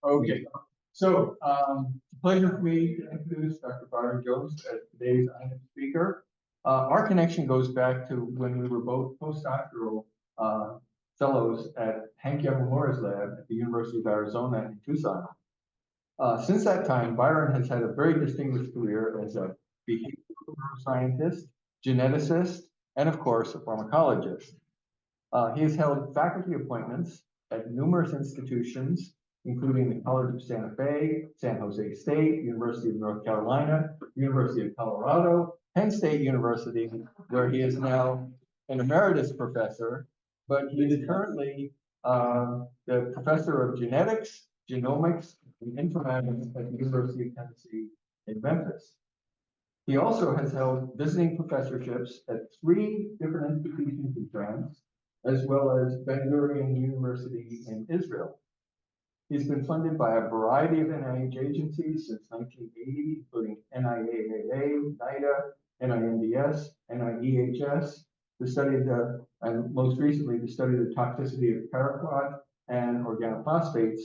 Okay, so pleasure for me to introduce Dr. Byron Jones as today's honored speaker. Our connection goes back to when we were both postdoctoral fellows at Hank Yamamoto's lab at the University of Arizona in Tucson. Since that time, Byron has had a very distinguished career as a behavioral neuroscientist, geneticist, and of course, a pharmacologist. He has held faculty appointments at numerous institutions, including the College of Santa Fe, San Jose State, University of North Carolina, University of Colorado, Penn State University, where he is now an emeritus professor, but he is currently the professor of genetics, genomics, and informatics at the University of Tennessee in Memphis. He also has held visiting professorships at 3 different institutions in France, as well as Ben Gurion University in Israel. He's been funded by a variety of NIH agencies since 1980, including NIAAA, NIDA, NINDS, NIEHS, to study and most recently to study the toxicity of paraquat and organophosphates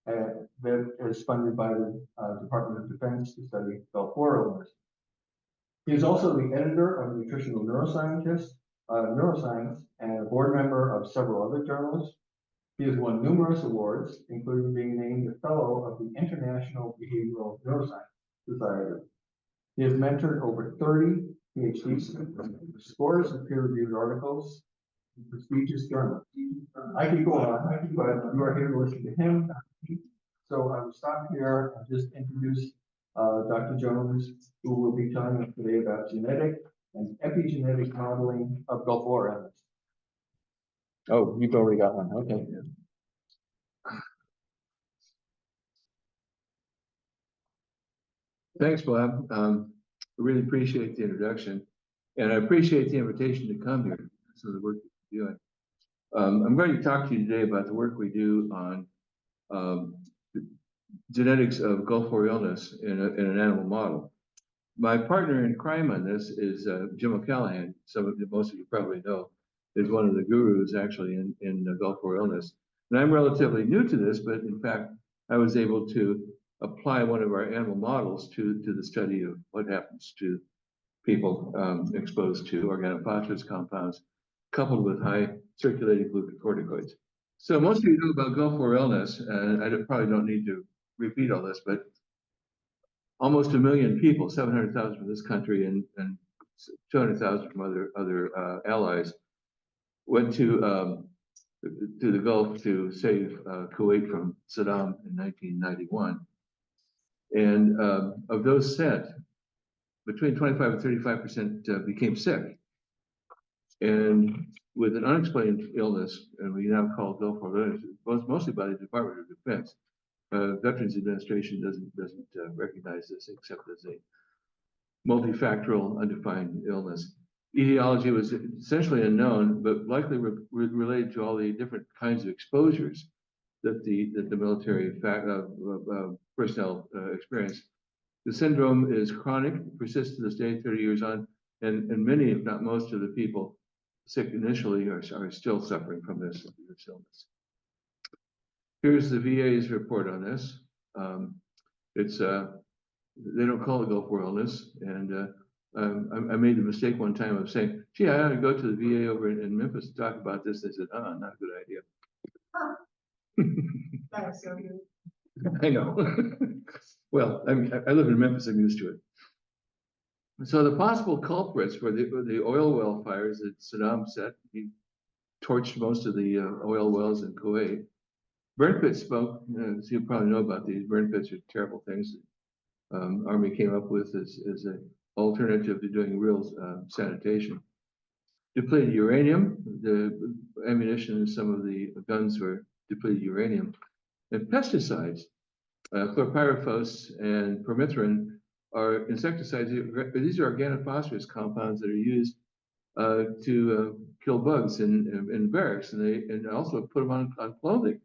that is funded by the Department of Defense to study Gulf War illness. He is also the editor of Nutritional Neuroscience, and a board member of several other journals. He has won numerous awards, including being named a fellow of the International Behavioral Neuroscience Society. He has mentored over 30 Ph.D. students, scores of peer-reviewed articles in prestigious journals. I could go on, but you are here to listen to him. So I will stop here and just introduce Dr. Jones, who will be telling us today about genetic and epigenetic modeling of Gulf War illness. Oh, you've already got one. Okay. Thanks, Bob. I really appreciate the introduction, and I appreciate the invitation to come here. So the work that you're doing. I'm going to talk to you today about the work we do on the genetics of Gulf War illness in an animal model. My partner in crime on this is Jim O'Callaghan. Most of you probably know, is one of the gurus actually in Gulf War illness. And I'm relatively new to this, but in fact, I was able to apply one of our animal models to the study of what happens to people exposed to organophosphorus compounds coupled with high circulating glucocorticoids. So most of you know about Gulf War illness, and I probably don't need to repeat all this, but almost 1 million people, 700,000 from this country and 200,000 from other allies, went to the Gulf to save Kuwait from Saddam in 1991. And of those sent, between 25 and 35% became sick. And with an unexplained illness, and we now call it Gulf War illness, mostly by the Department of Defense. Veterans Administration doesn't recognize this except as a multifactorial undefined illness. Etiology was essentially unknown, but likely related to all the different kinds of exposures that the military personnel experience. The syndrome is chronic, persists to this day, 30 years on, and many, if not most, of the people sick initially are still suffering from this illness. Here's the VA's report on this. They don't call it Gulf War illness, and I made the mistake one time of saying, "Gee, I ought to go to the VA over in Memphis to talk about this." They said, "Oh, not a good idea." That was so good. I know. Well, I live in Memphis. I'm used to it. So the possible culprits for the oil well fires that Saddam set, he torched most of the oil wells in Kuwait. Burn pit smoke, so you probably know about these. Burn pits are terrible things that Army came up with as an alternative to doing real sanitation. Depleted uranium, the ammunition in some of the guns were depleted uranium. And pesticides, chlorpyrifos and permethrin are insecticides. These are organophosphorus compounds that are used to kill bugs in barracks, and also put them on clothing.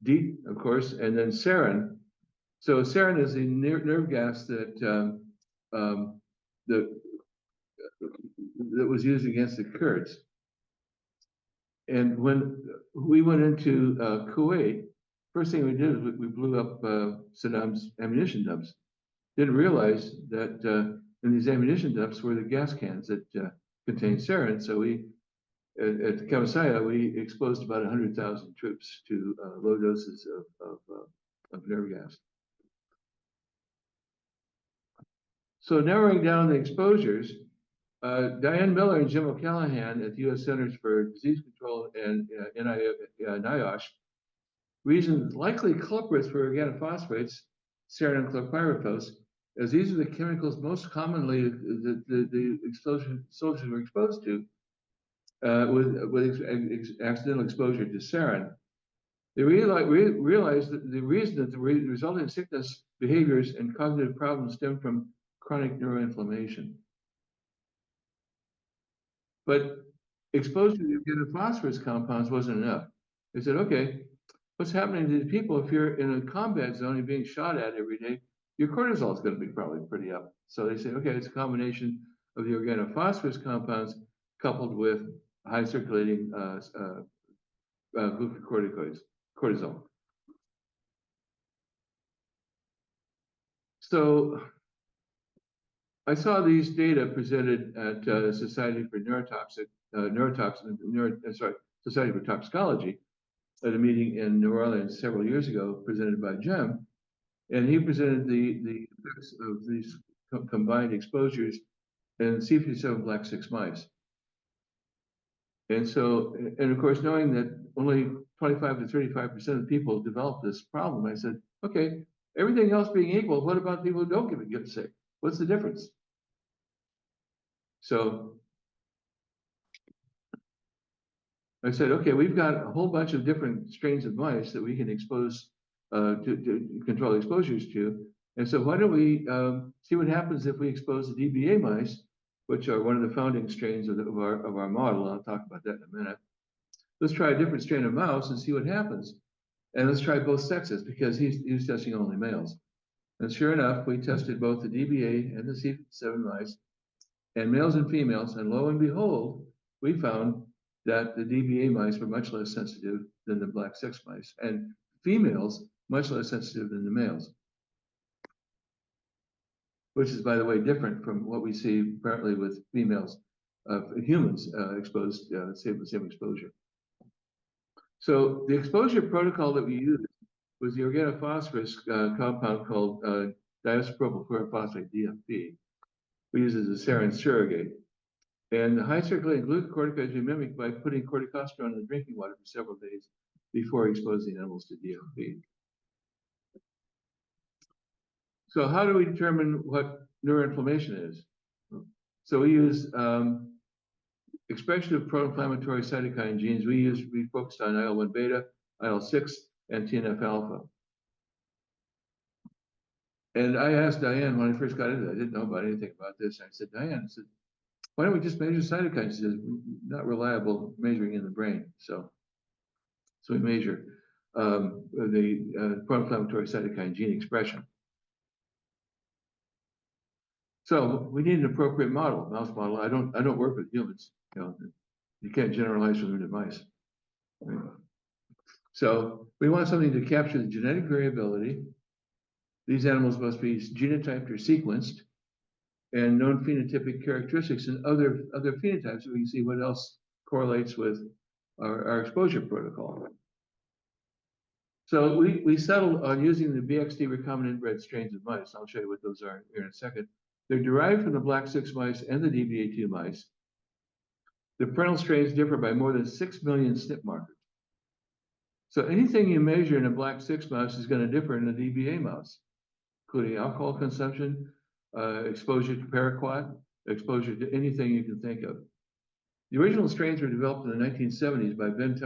DEET, of course, and then sarin. So sarin is the nerve gas that was used against the Kurds. And when we went into Kuwait, first thing we did is we blew up Saddam's ammunition dumps. Didn't realize that in these ammunition dumps were the gas cans that contained sarin. So we, at Kamasaya, we exposed about 100,000 troops to low doses of nerve gas. So narrowing down the exposures, Diane Miller and Jim O'Callahan at the U.S. Centers for Disease Control and NIOSH reasoned likely culprits for organophosphates, sarin and chlorpyrifos, as these are the chemicals most commonly the soldiers were exposed to with accidental exposure to sarin. They realized that the reason that the resulting sickness, behaviors, and cognitive problems stem from chronic neuroinflammation. But exposure to phosphorus compounds wasn't enough. They said, okay, what's happening to these people if you're in a combat zone and being shot at every day? Your cortisol is going to be probably pretty up. So they say, okay, it's a combination of the organophosphorus compounds coupled with high circulating glucocorticoids, cortisol. So I saw these data presented at the Society for Society for Toxicology at a meeting in New Orleans several years ago, presented by Jim, and he presented the effects of these combined exposures in C57 black 6 mice. And so, and of course, knowing that only 25 to 35% of people develop this problem, I said, okay, everything else being equal, what about people who don't get sick? What's the difference? So I said, okay, we've got a whole bunch of different strains of mice that we can expose to control exposures to. And so why don't we see what happens if we expose the DBA mice, which are one of the founding strains of our model. I'll talk about that in a minute. Let's try a different strain of mouse and see what happens. And let's try both sexes, because he's testing only males. And sure enough, we tested both the DBA and the C7 mice, and males and females, and lo and behold, we found that the DBA mice were much less sensitive than the black 6 mice, and females much less sensitive than the males. Which is, by the way, different from what we see apparently with females of humans exposed, same exposure. So the exposure protocol that we used was the organophosphorus compound called diisopropyl phosphate, DFP. We use it as a sarin surrogate. And the high circulating glucocorticoids we mimic by putting corticosterone in the drinking water for several days before exposing animals to DFP. So how do we determine what neuroinflammation is? So we use expression of pro-inflammatory cytokine genes. We focused on IL-1 beta, IL-6, and TNF-alpha. And I asked Diane when I first got into it, I didn't know about anything about this. I said, Diane, I said, why don't we just measure cytokines? She said, not reliable measuring in the brain. So we measure the pro-inflammatory cytokine gene expression. So we need an appropriate model, mouse model. I don't work with humans. You know, you can't generalize from them to mice. Right? So we want something to capture the genetic variability. These animals must be genotyped or sequenced, and known phenotypic characteristics and other phenotypes, so we can see what else correlates with our exposure protocol. So we settled on using the BXD recombinant bred strains of mice. I'll show you what those are here in a second. They're derived from the black 6 mice and the DBA2 mice. The parental strains differ by more than 6 million SNP markers. So anything you measure in a black 6 mouse is going to differ in a DBA mouse, including alcohol consumption, exposure to paraquat, exposure to anything you can think of. The original strains were developed in the 1970s by Ben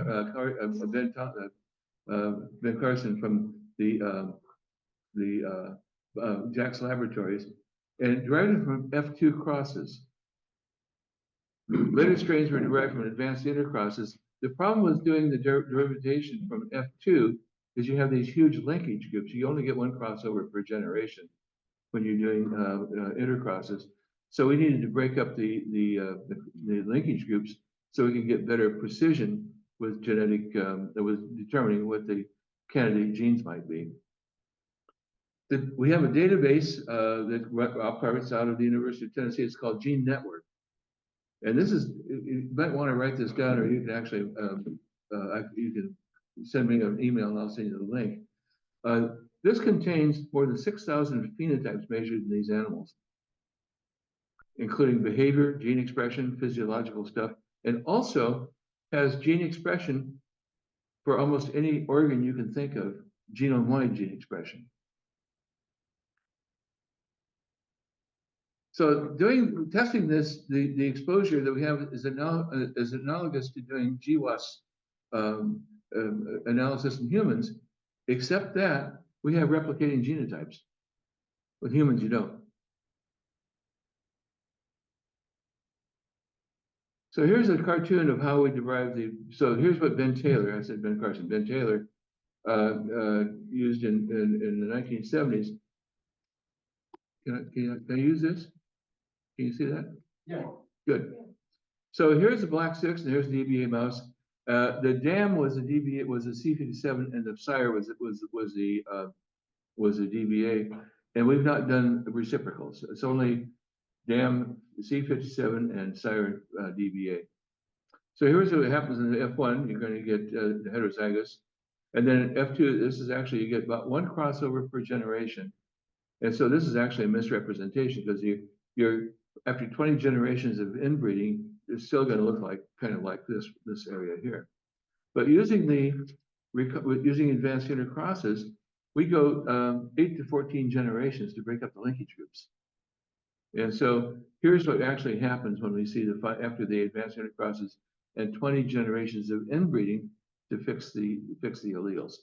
Carson from the Jack's Laboratories, and derived from F2 crosses. Later strains were derived from advanced intercrosses. The problem with doing the derivation from F2 is you have these huge linkage groups. You only get one crossover per generation when you're doing intercrosses. So we needed to break up the linkage groups so we could get better precision with genetic, that was determining what the candidate genes might be. We have a database that operates out of the University of Tennessee. It's called Gene Network. And this is, you might want to write this down, or you can actually, you can send me an email and I'll send you the link. This contains more than 6,000 phenotypes measured in these animals, including behavior, gene expression, physiological stuff, and also has gene expression for almost any organ you can think of, genome-wide gene expression. So testing this, the exposure that we have is analogous to doing GWAS analysis in humans, except that we have replicating genotypes. With humans, you don't. So here's a cartoon of how we derive so here's what Ben Taylor, I said Ben Carson, Ben Taylor used in the 1970s. Can I use this? Can you see that? Yeah. Good. So here's the black 6, and here's the DBA mouse. The dam was a DBA, was a C57, and the sire was a DBA. And we've not done reciprocals. It's only dam C57 and sire DBA. So here's what happens in the F1. You're going to get the heterozygous, and then F2. This is actually, you get about 1 crossover per generation. And so this is actually a misrepresentation, because you're after 20 generations of inbreeding, it's still going to look like kind of like this area here. But using advanced intercrosses, we go 8 to 14 generations to break up the linkage groups. And so here's what actually happens when we see after the advanced intercrosses and 20 generations of inbreeding to fix the alleles.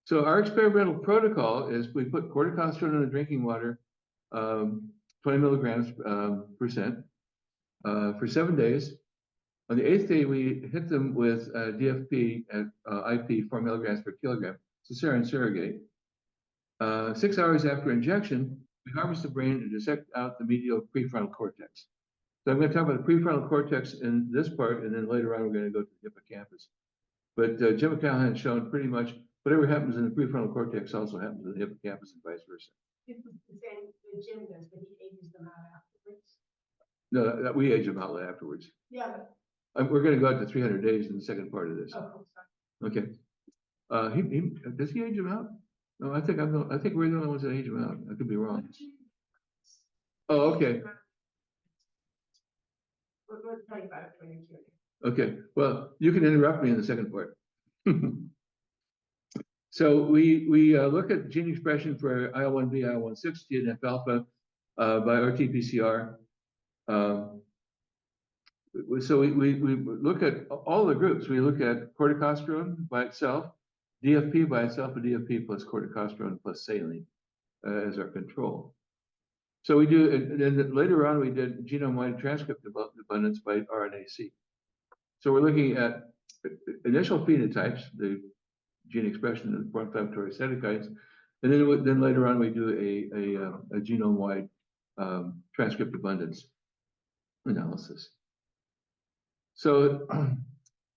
So our experimental protocol is we put corticosterone in the drinking water, 20 milligrams percent, for 7 days. On the 8th day, we hit them with DFP at IP 4 milligrams per kilogram. It's a sarin surrogate. 6 hours after injection, we harvest the brain and dissect out the medial prefrontal cortex. So I'm going to talk about the prefrontal cortex in this part, and then later on we're going to go to the hippocampus. But Jim McCallahan has shown pretty much whatever happens in the prefrontal cortex also happens in the hippocampus and vice versa. This is the same that Jim does, but he ages them out afterwards. No, we age them out afterwards. Yeah. We're going to go out to 300 days in the second part of this. Oh, sorry. Okay. Does he age them out? No, I think we're the only ones that age them out. I could be wrong. Oh, okay. We're talking about it when you're Okay. Well, you can interrupt me in the second part. So we look at gene expression for IL-1B, IL-160, and TNF-alpha by RT-PCR. So we look at all the groups. We look at corticosterone by itself, DFP by itself, and DFP plus corticosterone plus saline as our control. So we do, and then later on we did genome-wide transcript abundance by RNA-seq. So we're looking at initial phenotypes, the gene expression of pro-inflammatory cytokines, and then later on we do a genome-wide transcript abundance analysis. So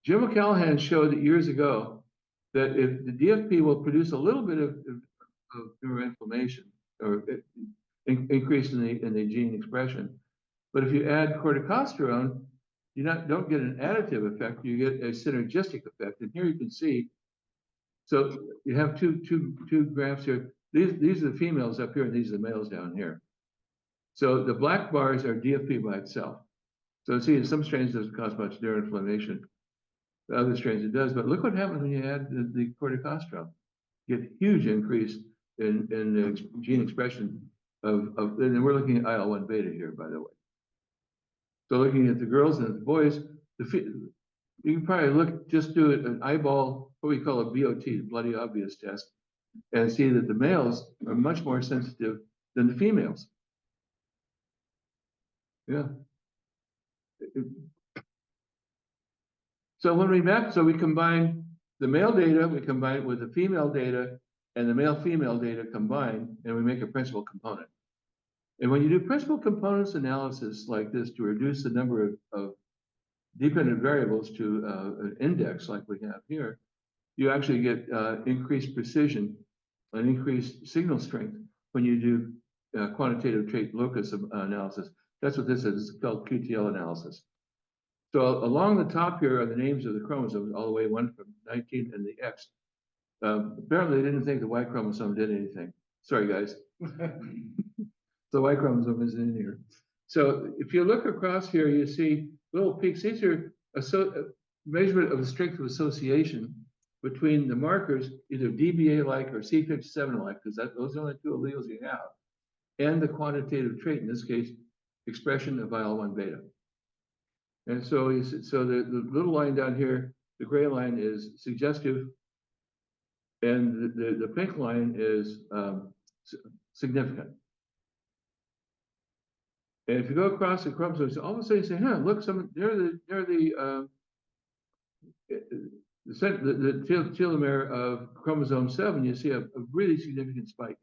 Jim McCallahan showed that years ago that if the DFP will produce a little bit of neuroinflammation or increase in the gene expression, but if you add corticosterone, you don't get an additive effect, you get a synergistic effect. And here you can see, so you have two graphs here. These are the females up here, and these are the males down here. So the black bars are DFP by itself. So see, in some strains it doesn't cause much neuroinflammation. The other strains it does, but look what happens when you add the corticosterone. You get a huge increase in the gene expression and we're looking at IL-1 beta here, by the way. So looking at the girls and the boys, you can probably just do an eyeball, what we call a BOT, bloody obvious test, and see that the males are much more sensitive than the females. Yeah. So when we map, so we combine the male data, we combine it with the female data, and the male-female data combined, and we make a principal component. And when you do principal components analysis like this to reduce the number of dependent variables to an index like we have here, you actually get increased precision and increased signal strength when you do quantitative trait locus analysis. That's what this is. It's called QTL analysis. So along the top here are the names of the chromosomes, all the way 1 from 19 and the X. Apparently, they didn't think the Y chromosome did anything. Sorry, guys. The Y chromosome isn't in here. So if you look across here, you see little peaks. These are a measurement of the strength of association between the markers, either DBA-like or C57-like, because those are the only two alleles you have, and the quantitative trait, in this case, expression of IL-1 beta. And so, the little line down here, the gray line is suggestive, and the pink line is significant. And if you go across the chromosomes, all of a sudden you say, "Huh, look, the telomere of chromosome 7, you see a really significant spike.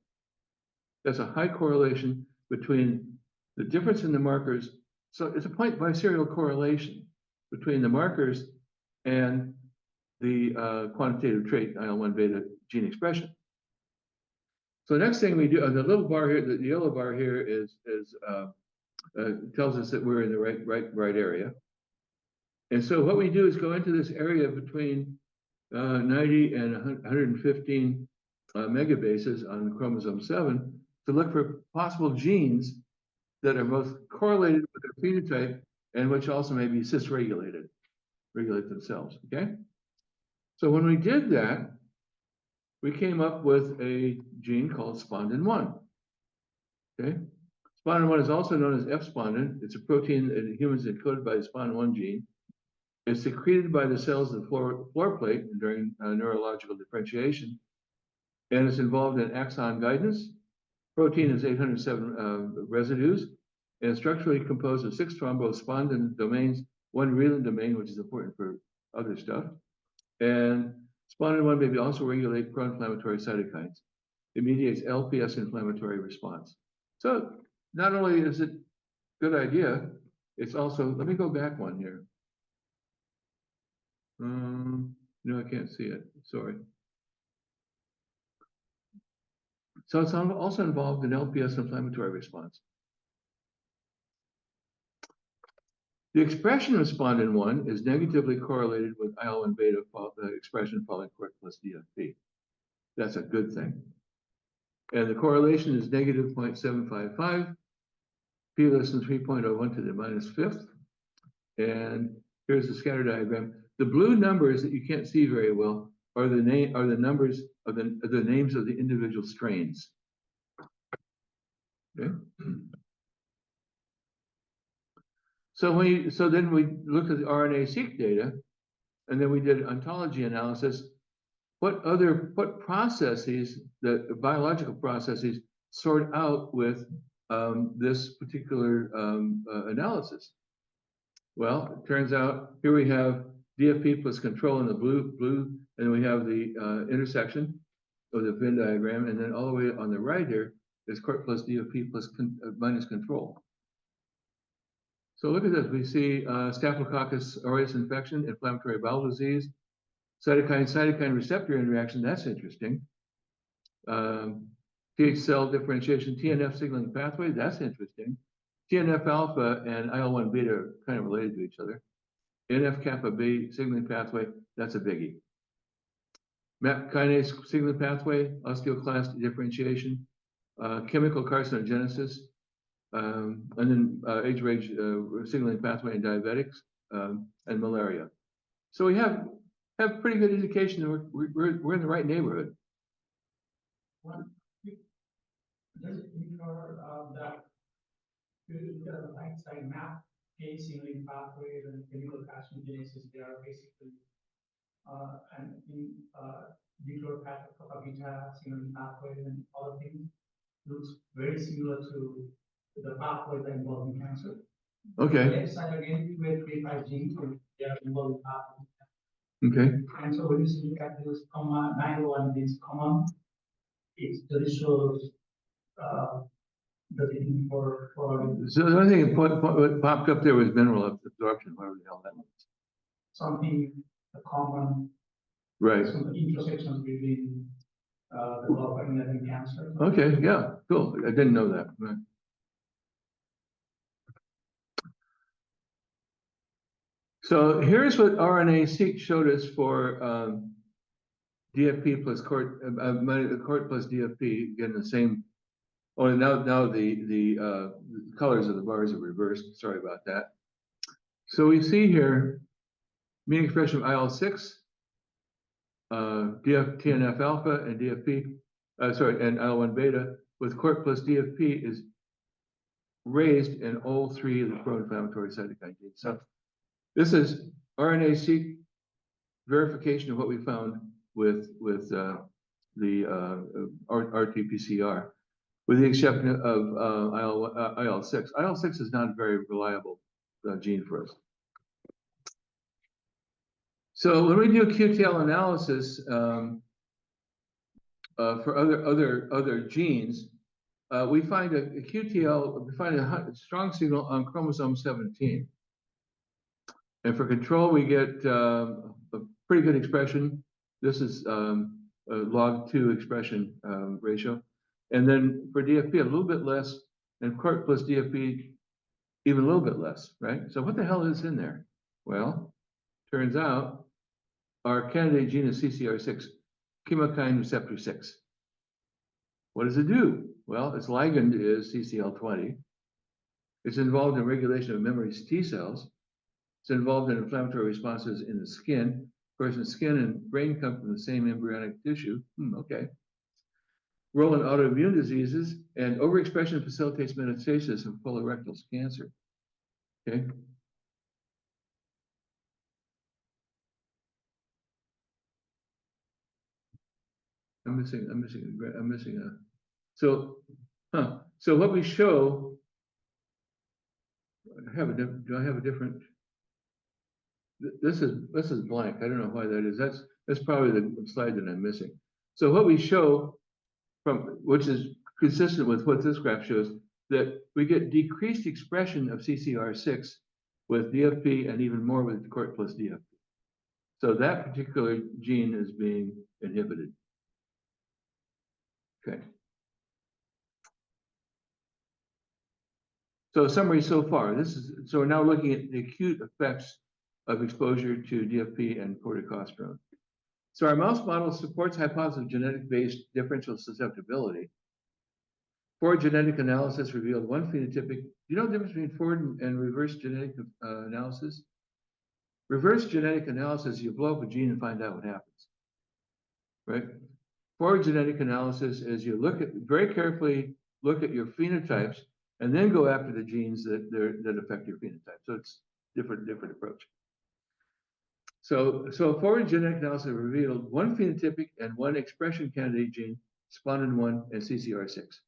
That's a high correlation between the difference in the markers. So it's a point biserial correlation between the markers and the quantitative trait IL-1 beta gene expression. So the next thing we do, the little bar here, the yellow bar here tells us that we're in the right area. And so what we do is go into this area between 90 and 115 megabases on chromosome 7 to look for possible genes that are both correlated with their phenotype and which also may be cis-regulated, regulate themselves, okay? So when we did that, we came up with a gene called Spondin 1, okay? Spondin 1 is also known as F-spondin. It's a protein in humans encoded by the Spondin 1 gene. It's secreted by the cells of the floor plate during neurological differentiation, and it's involved in axon guidance. Protein is 807 residues, and it's structurally composed of 6 thrombospondin domains, 1 renin domain, which is important for other stuff. And Spondin 1 may also regulate pro-inflammatory cytokines. It mediates LPS inflammatory response. So not only is it a good idea, it's also, let me go back one here. No, I can't see it, sorry. So it's also involved in LPS inflammatory response. The expression of Spondin 1 is negatively correlated with IL-1 beta expression following correct plus DFP. That's a good thing. And the correlation is negative 0.755, p less than 3.01 to the -5th. And here's the scatter diagram. The blue numbers that you can't see very well are the numbers of the names of the individual strains. Okay. So then we looked at the RNA-seq data, and then we did ontology analysis. What processes, the biological processes, sort out with this particular analysis? Well, it turns out here we have DFP plus control in the blue, and we have the intersection of the Venn diagram, and then all the way on the right here is CORT plus DFP plus minus control. So look at this. We see Staphylococcus aureus infection, inflammatory bowel disease, cytokine receptor interaction. That's interesting. TH cell differentiation, TNF signaling pathway. That's interesting. TNF alpha and IL-1 beta are kind of related to each other. NF kappa B signaling pathway. That's a biggie. MAP kinase signaling pathway, osteoclast differentiation, chemical carcinogenesis. And then age-range signaling pathway in diabetics and malaria. So we have pretty good indication that we're in the right neighborhood. Does it mean that the right side map signaling pathways and chemical carcinogenesis, they are basically and in kappa beta signaling pathways and other things looks very similar to the pathways that involve in cancer. Okay. The left side again, 2A35 genes, they are involved in pathways. Okay. And so when you look at this 901 is common, it really shows the thing for So the only thing what popped up there was mineral absorption, whatever the hell that means. something, a common, Right. some intersections between the development and cancer. Okay, yeah, cool. I didn't know that. Right. So here's what RNA-seq showed us for DFP plus court plus DFP, again the same. Oh, now the colors of the bars are reversed. Sorry about that. So we see here mean expression of IL-6, TNF alpha, and DFP. And IL-1 beta with court plus DFP is raised in all three of the pro-inflammatory cytokine genes. So this is RNA-seq verification of what we found with the RT-PCR, with the exception of IL-6. IL-6 is not a very reliable gene for us. So when we do QTL analysis for other genes, we find a QTL, we find a strong signal on chromosome 17. And for control, we get a pretty good expression. This is a log 2 expression ratio. And then for DFP, a little bit less, and court plus DFP, even a little bit less, right? So what the hell is in there? Well, turns out our candidate gene is CCR6, chemokine receptor 6. What does it do? Well, its ligand is CCL20. It's involved in regulation of memory T cells. It's involved in inflammatory responses in the skin. Of course, the skin and brain come from the same embryonic tissue. Okay. Role in autoimmune diseases, and overexpression facilitates metastasis of colorectal cancer. Okay. I'm missing a. So what we show. Do I have a different? This is blank. I don't know why that is. That's probably the slide that I'm missing. So what we show which is consistent with what this graph shows, that we get decreased expression of CCR6 with DFP and even more with court plus DFP. So that particular gene is being inhibited. Okay. So summary so far. So we're now looking at the acute effects of exposure to DFP and corticosterone. So our mouse model supports hypothesis of genetic-based differential susceptibility. Forward genetic analysis revealed one phenotypic. You know the difference between forward and reverse genetic analysis? Reverse genetic analysis, you blow up a gene and find out what happens, right? Forward genetic analysis is you very carefully look at your phenotypes and then go after the genes that affect your phenotype. So it's different approach. So forward genetic analysis revealed one phenotypic and one expression candidate gene, Spondin 1 and CCR6.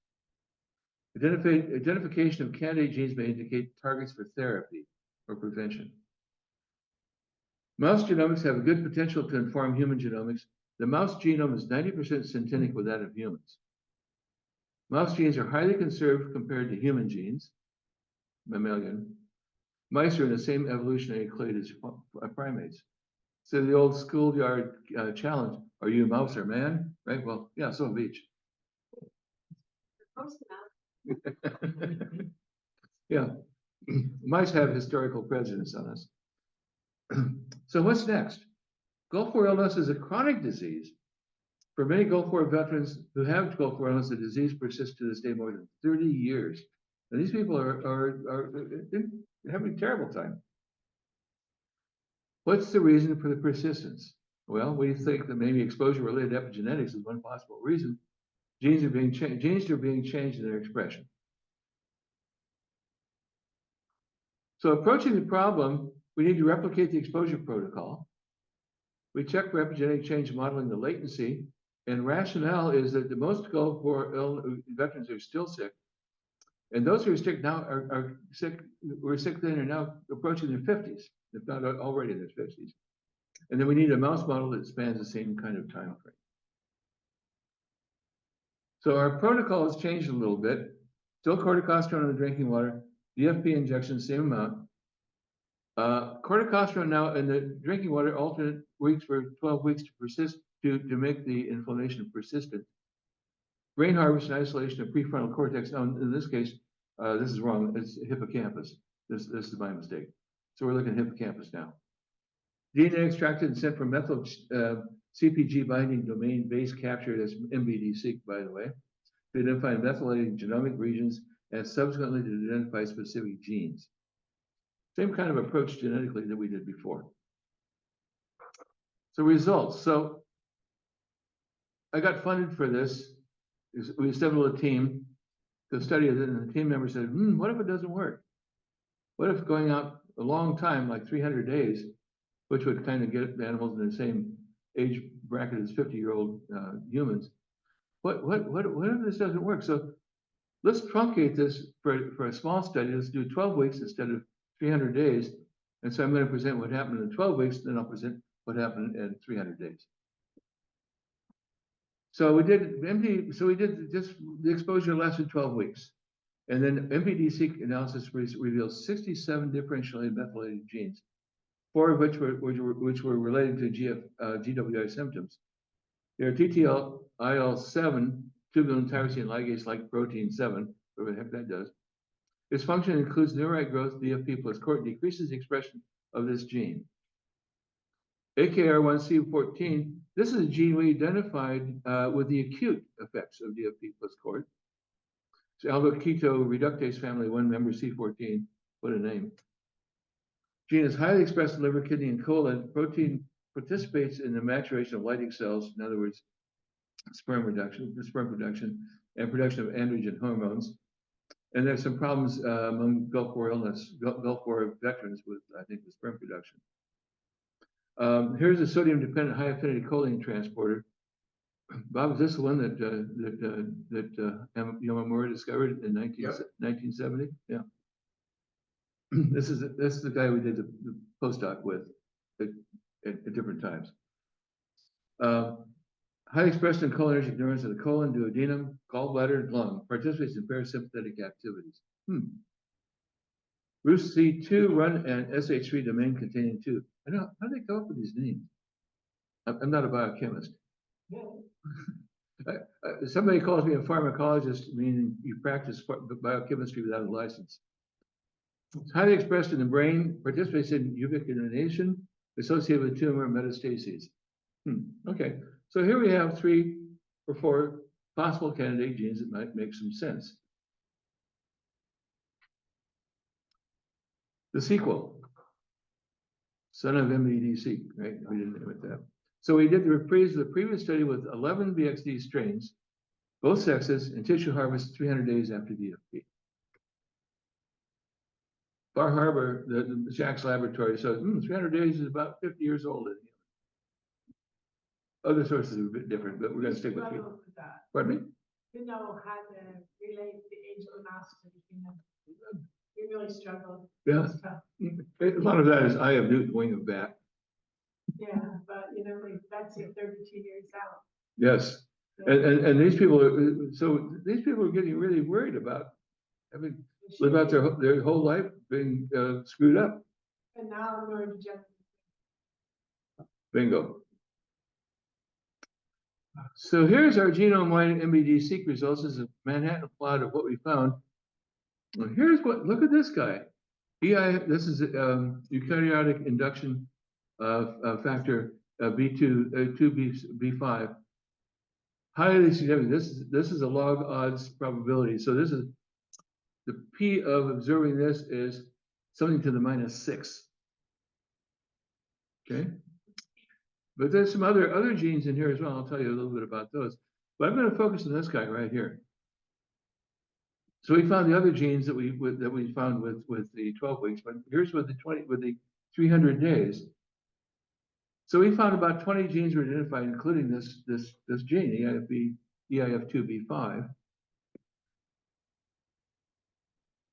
Identification of candidate genes may indicate targets for therapy or prevention. Mouse genomics have a good potential to inform human genomics. The mouse genome is 90% synthetic with that of humans. Mouse genes are highly conserved compared to human genes, mammalian. Mice are in the same evolutionary clade as primates. So the old schoolyard challenge, are you a mouse or man? Right? Well, yeah, so have each. Yeah, mice have historical prejudice on us. So what's next? Gulf War illness is a chronic disease. For many Gulf War veterans who have Gulf War illness, the disease persists to this day more than 30 years. And these people are having a terrible time. What's the reason for the persistence? Well, we think that maybe exposure-related epigenetics is one possible reason. Genes are being changed in their expression. So approaching the problem, we need to replicate the exposure protocol. We check for epigenetic change modeling the latency, and rationale is that the most Gulf War veterans are still sick, and those who are sick now are sick. Were sick then are now approaching their 50s, if not already in their 50s. And then we need a mouse model that spans the same kind of time frame. So our protocol has changed a little bit. Still corticosterone in the drinking water, DFP injection, same amount. Corticosterone now in the drinking water alternate weeks for 12 weeks to persist, to make the inflammation persistent. Brain harvest and isolation of prefrontal cortex. Now, in this case, this is wrong. It's hippocampus. This is my mistake. So we're looking at hippocampus now. DNA extracted and sent from methyl CPG binding domain base captured as MBD-seq, by the way, to identify methylated genomic regions and subsequently to identify specific genes. Same kind of approach genetically that we did before. So results. So I got funded for this. We assembled a team to study it, and the team member said, what if it doesn't work? What if going out a long time, like 300 days, which would kind of get the animals in the same age bracket as 50-year-old humans? What if this doesn't work? So let's truncate this for a small study. Let's do 12 weeks instead of 300 days. And so I'm going to present what happened in 12 weeks, then I'll present what happened in 300 days. So we did the exposure lasted 12 weeks. And then MPD-seq analysis reveals 67 differentially methylated genes, 4 of which were related to GWI symptoms. There are TTL, IL-7, tubulin tyrosine ligase-like protein 7, whatever the heck that does. Its function includes neurite growth, DFP plus CORT, decreases the expression of this gene. AKR1C14, this is a gene we identified with the acute effects of DFP plus CORT. So aldoketo reductase family 1 member C14, what a name. Gene is highly expressed in liver, kidney, and colon. Protein participates in the maturation of Leydig cells, in other words, sperm production, and production of androgen hormones. And there's some problems among Gulf War veterans with, I think, the sperm production. Here's a sodium-dependent high-affinity choline transporter. Bob, is this the one that Yamamura discovered in 1970? Yeah. This is the guy we did the postdoc with at different times. Highly expressed in cholinergic neurons of the colon, duodenum, gallbladder, and lung. Participates in parasympathetic activities. RUC2, run, and SH3 domain containing 2. I know, how do they come up with these names? I'm not a biochemist. Somebody calls me a pharmacologist, meaning you practice biochemistry without a license. It's highly expressed in the brain, participates in ubiquitination, associated with tumor metastases. Okay, so here we have 3 or 4 possible candidate genes that might make some sense. The sequel, son of MBD-seq, right? We didn't name it that. So we did the reprise of the previous study with 11 BXD strains, both sexes, and tissue harvest 300 days after DFP. Bar Harbor, the Jack's laboratory, so 300 days is about 50 years old. Other sources are a bit different, but we're going to stick with you. Pardon me? You know how to relate the age of the master between them. You really struggled. Yeah. A lot of that is eye of Newton, wing of bat. Yeah, but you know, like, that's it 32 years out. Yes. So, And these people are getting really worried about having live out their whole life being screwed up. and now neurodegenerative. Bingo. So here's our genome-wide MBD-seq results. This is a Manhattan plot of what we found. Well, here's what, look at this guy. This is eukaryotic induction factor B2, 2B5. Highly significant. This is a log odds probability. So this is the P of observing this is something to the -6. Okay. But there's some other genes in here as well. I'll tell you a little bit about those. But I'm going to focus on this guy right here. So we found the other genes that we found with the 12 weeks, but here's with the 300 days. So we found about 20 genes were identified, including this gene, EIF2B5.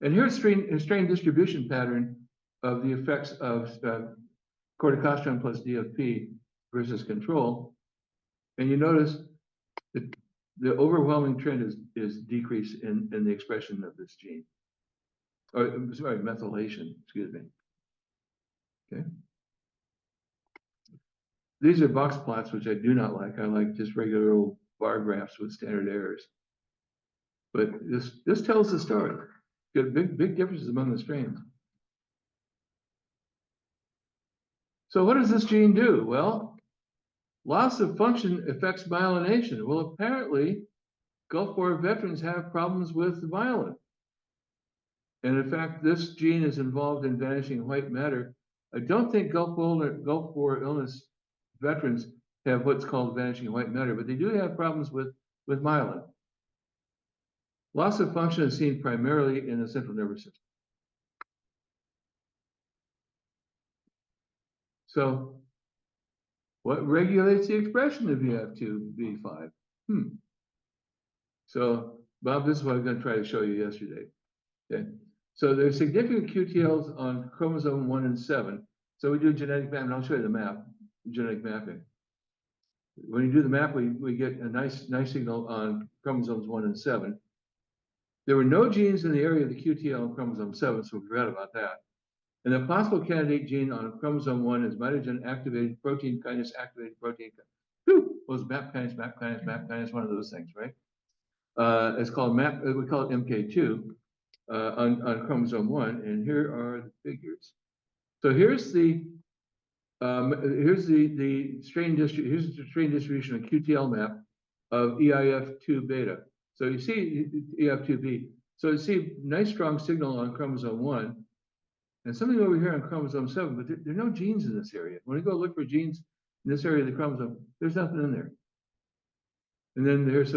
And here's a strain distribution pattern of the effects of corticosterone plus DFP versus control. And you notice that the overwhelming trend is decrease in the expression of this gene. Or, sorry, methylation, excuse me. Okay. These are box plots, which I do not like. I like just regular old bar graphs with standard errors. But this tells the story. Got big differences among the strains. So what does this gene do? Well, loss of function affects myelination. Well, apparently, Gulf War veterans have problems with myelin. And in fact, this gene is involved in vanishing white matter. I don't think Gulf War illness veterans have what's called vanishing white matter, but they do have problems with myelin. Loss of function is seen primarily in the central nervous system. So, what regulates the expression of EF2B5? So, Bob, this is what I'm going to try to show you yesterday. Okay. So there's significant QTLs on chromosome 1 and 7. So we do genetic mapping. I'll show you the map, genetic mapping. When you do the map, we get a nice signal on chromosomes 1 and 7. There were no genes in the area of the QTL on chromosome 7, so we forgot about that. And the possible candidate gene on chromosome 1 is mitogen activated protein kinase activated protein. Was MAP kinase, one of those things, right? It's called MAP, we call it MK2 on chromosome 1, and here are the figures. So here's the strain distribution of QTL map of EIF2 beta. So you see EIF2B. So you see nice strong signal on chromosome 1, and something over here on chromosome 7, but there are no genes in this area. When you go look for genes in this area of the chromosome, there's nothing in there. And then there's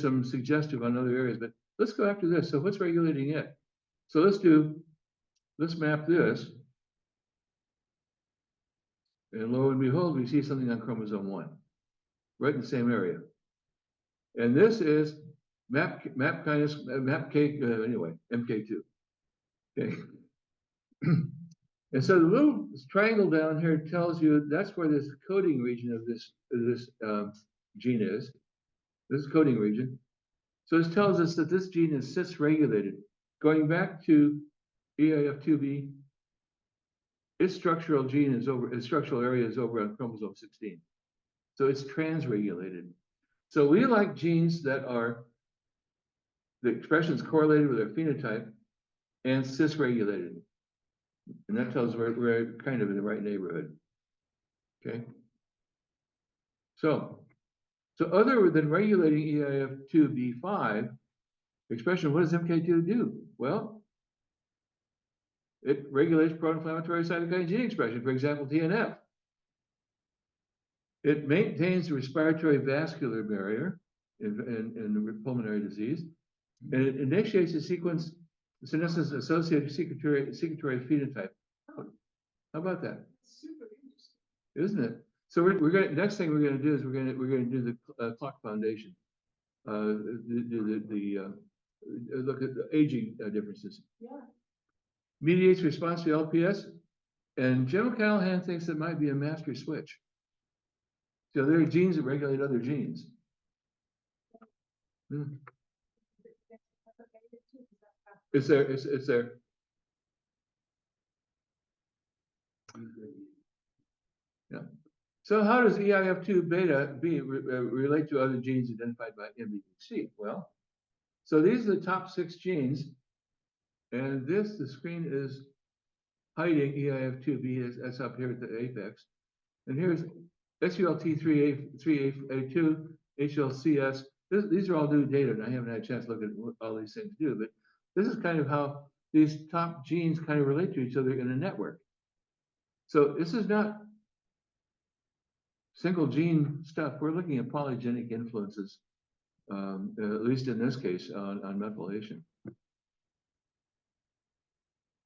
some suggestive on other areas, but let's go after this. So what's regulating it? So let's map this. And lo and behold, we see something on chromosome 1, right in the same area. And this is MK2. Okay. And so the little triangle down here tells you that's where this coding region of this gene is. This is coding region. So this tells us that this gene is cis-regulated. Going back to EIF2B, its structural area is over on chromosome 16. So it's trans-regulated. So we like genes that are, the expression is correlated with their phenotype and cis-regulated. And that tells us we're kind of in the right neighborhood. Okay. So other than regulating EIF2B5 expression, what does MK2 do? Well, it regulates pro-inflammatory cytokine gene expression, for example, TNF. It maintains the respiratory vascular barrier in pulmonary disease, and it initiates a sequence senescence associated secretory phenotype. How about that? Super interesting. Isn't it? So we're going. Next thing we're going to do is we're going to do the clock foundation. Look at the aging differences. Yeah. Mediates response to LPS, and General Callahan thinks it might be a master switch. So there are genes that regulate other genes. It's there. It's there. Yeah. So how does EIF2 beta B relate to other genes identified by MBC? Well, so these are the top 6 genes, and the screen is hiding EIF2B as up here at the apex, and here's SULT3A2, HLCS. These are all new data, and I haven't had a chance to look at what all these things do, but this is kind of how these top genes kind of relate to each other in a network. So this is not single gene stuff. We're looking at polygenic influences, at least in this case, on methylation.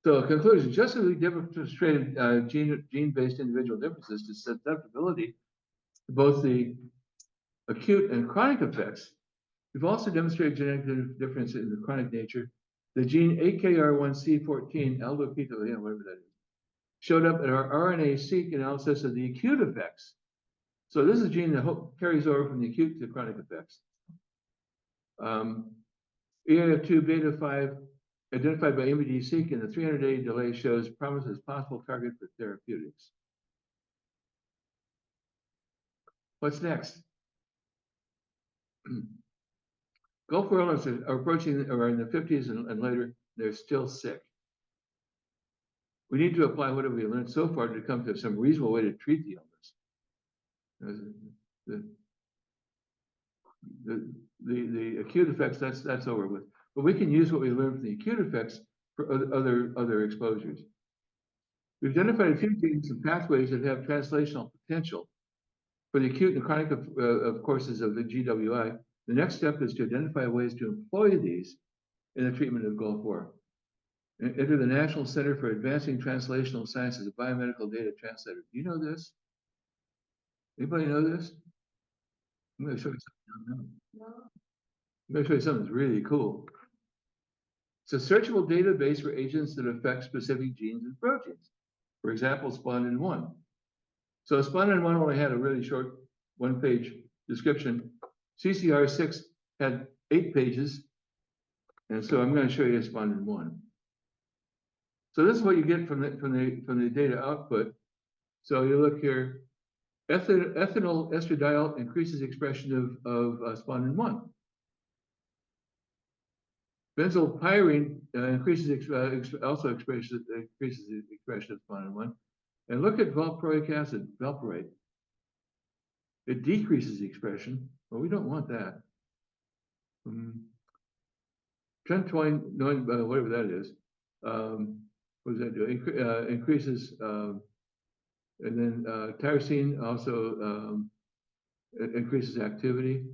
So conclusion, just as we demonstrated gene-based individual differences to susceptibility to both the acute and chronic effects, we've also demonstrated genetic difference in the chronic nature. The gene AKR1C14, aldoketo, whatever that is, showed up in our RNA-seq analysis of the acute effects. So this is a gene that carries over from the acute to chronic effects. EAF2 beta 5 identified by MBD-seq and the 300-day delay shows promise as possible target for therapeutics. What's next? Gulf whales are approaching or in the 50s and later, they're still sick. We need to apply what have we learned so far to come to some reasonable way to treat the illness. The acute effects, that's over with. But we can use what we learned from the acute effects for other exposures. We've identified a few genes and pathways that have translational potential. For the acute and chronic of courses of the GWI, the next step is to identify ways to employ these in the treatment of Gulf War. Enter the National Center for Advancing Translational Sciences, a biomedical data translator. Do you know this? Anybody know this? I'm going to show you something. I'm going to show you something that's really cool. It's a searchable database for agents that affect specific genes and proteins. For example, Spondin 1. So Spondin 1 only had a really short one-page description. CCR6 had 8 pages. And so I'm going to show you Spondin 1. So this is what you get from the data output. So you look here, ethinyl estradiol increases expression of Spondin 1. Benzylpyrene increases expression of Spondin 1. And look at valproic acid, valproate. It decreases the expression. Well, we don't want that. Trentoin, whatever that is, what does that do? Increases, and then tyrosine also increases activity.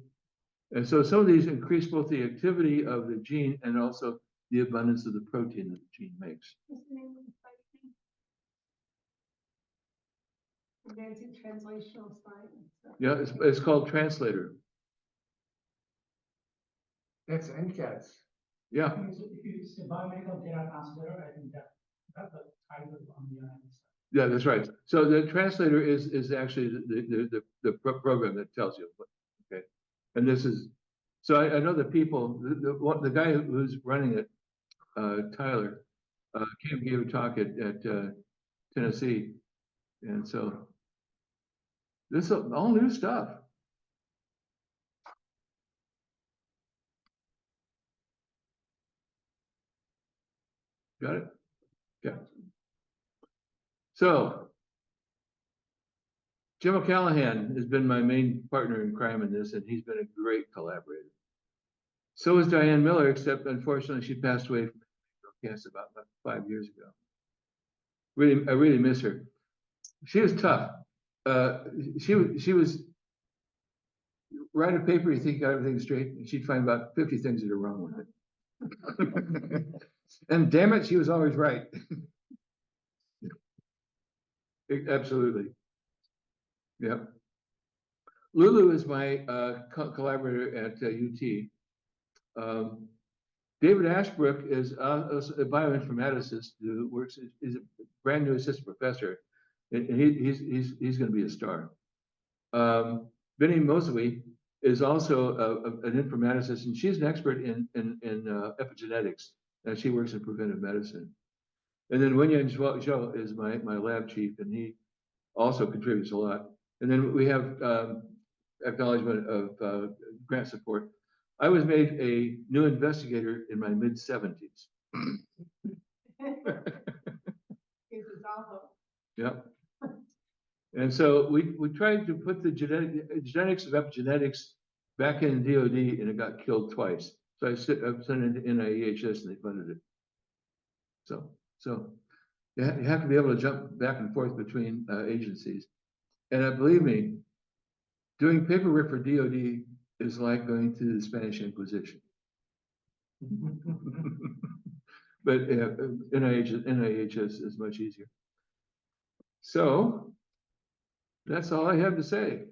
And so some of these increase both the activity of the gene and also the abundance of the protein that the gene makes. What's the name of the site again? Advancing Translational Science. Yeah, it's called Translator. That's NCATS. Yeah. If it's a biomedical data translator, I think that's the title on the side. Yeah, that's right. So the translator is actually the program that tells you. Okay, and this is so I know the people. The guy who's running it, Tyler, came and gave a talk at Tennessee, and so this is all new stuff. Got it? Yeah. So, Jim O'Callahan has been my main partner in crime in this, and he's been a great collaborator. So is Diane Miller, except unfortunately she passed away from cancer about 5 years ago. I really miss her. She was tough. She was write a paper, you think you got everything straight, and she'd find about 50 things that are wrong with it. And damn it, she was always right. Absolutely. Yep. Lulu is my collaborator at UT. David Ashbrook is a bioinformaticist who is a brand new assistant professor, and he's going to be a star. Benny Mosley is also an informaticist, and she's an expert in epigenetics, and she works in preventive medicine. And then Wenyan Zhou is my lab chief, and he also contributes a lot. And then we have acknowledgement of grant support. I was made a new investigator in my mid-70s. Yep. And so we tried to put the genetics of epigenetics back in DOD, and it got killed twice. So I sent it to NIEHS, and they funded it. So you have to be able to jump back and forth between agencies. And believe me, doing paperwork for DOD is like going to the Spanish Inquisition. But NIHS is much easier. So that's all I have to say.